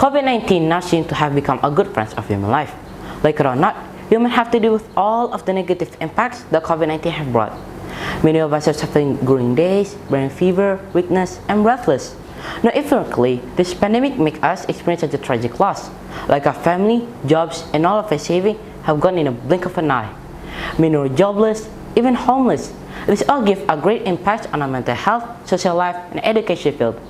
COVID-19 now seems to have become a good friend of human life. Like it or not, humans have to deal with all of the negative impacts that COVID-19 has brought. Many of us are suffering growing days, brain fever, weakness, and breathless. Now, ironically, this pandemic makes us experience such a tragic loss. Like our family, jobs, and all of our savings have gone in a blink of an eye. Many are jobless, even homeless. This all gives a great impact on our mental health, social life, and education field.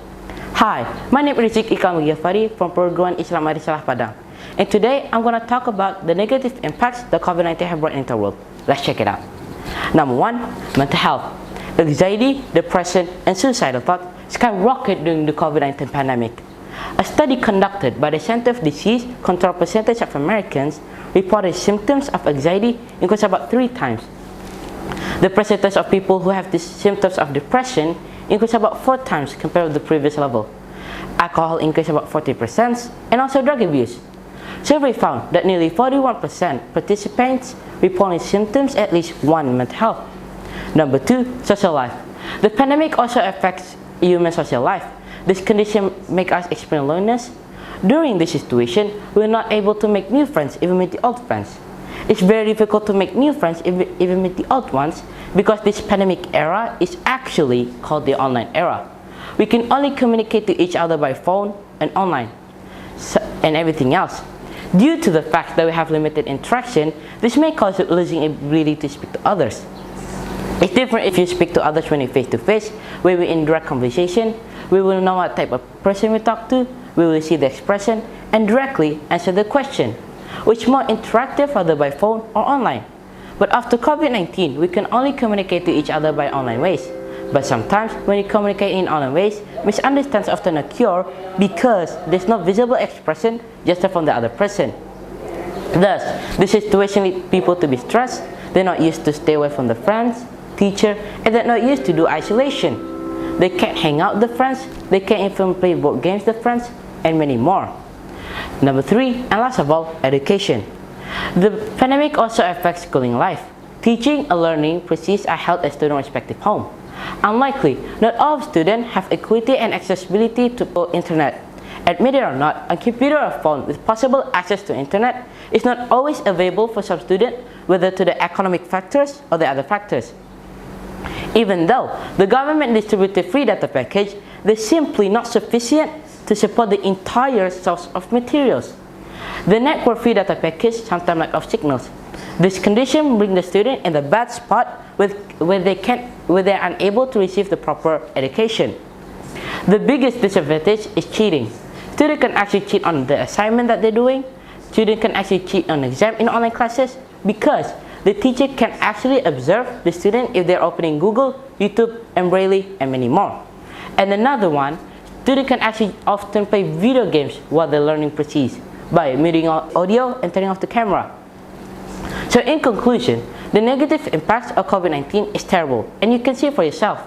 Hi, my name is Ikram Alghifari from Perguruan Risalah, Padang. And today, I'm going to talk about the negative impacts that COVID-19 has brought into the world. Let's check it out. Number 1, mental health. Anxiety, depression, and suicidal thoughts skyrocketed during the COVID-19 pandemic. A study conducted by the Center of Disease Control percentage of Americans reported symptoms of anxiety increased about 3 times. The percentage of people who have these symptoms of depression increased about 4 times compared with the previous level. Alcohol increased about 40%, and also drug abuse. Survey found that nearly 41% participants reporting symptoms at least one mental health. Number 2, social life. The pandemic also affects human social life. This condition makes us experience loneliness. During this situation, we are not able to make new friends, even with the old friends. It's very difficult to make new friends, even with the old ones, because this pandemic era is actually called the online era. We can only communicate to each other by phone and online, and everything else. Due to the fact that we have limited interaction, this may cause losing ability to speak to others. It's different if you speak to others when you're face to face, where we're in direct conversation. We will know what type of person we talk to, we will see the expression, and directly answer the question, which is more interactive whether by phone or online. But after COVID-19, we can only communicate to each other by online ways. But sometimes, when you communicate in online ways, misunderstandings often occur because there's no visible expression just from the other person. Thus, this situation leads people to be stressed. They're not used to stay away from the friends, teacher, and they're not used to do isolation. They can't hang out with the friends, they can't even play board games with the friends, and many more. Number 3, and last of all, education. The pandemic also affects schooling life. Teaching and learning processes are held at students' respective home. Unlikely, not all students have equity and accessibility to the internet. Admit it or not, a computer or phone with possible access to internet is not always available for some students, whether to the economic factors or the other factors. Even though the government distributed free data package, they're simply not sufficient to support the entire source of materials. The network free data package sometimes lack of signals. This condition brings the student in the bad spot where they're unable to receive the proper education. The biggest disadvantage is cheating. Students can actually cheat on the assignment that they're doing. Students can actually cheat on exam in online classes because the teacher can actually observe the student if they're opening Google, YouTube, and Braille, and many more. And another one, students can actually often play video games while the learning proceeds by muting audio and turning off the camera. So in conclusion, the negative impacts of COVID-19 is terrible, and you can see it for yourself.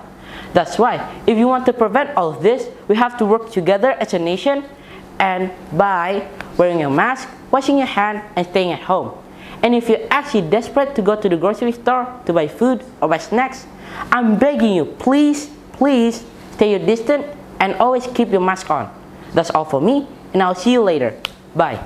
That's why, if you want to prevent all of this, we have to work together as a nation, and by wearing your mask, washing your hands, and staying at home. And if you're actually desperate to go to the grocery store to buy food or buy snacks, I'm begging you, please stay your distance and always keep your mask on. That's all for me, and I'll see you later. Bye.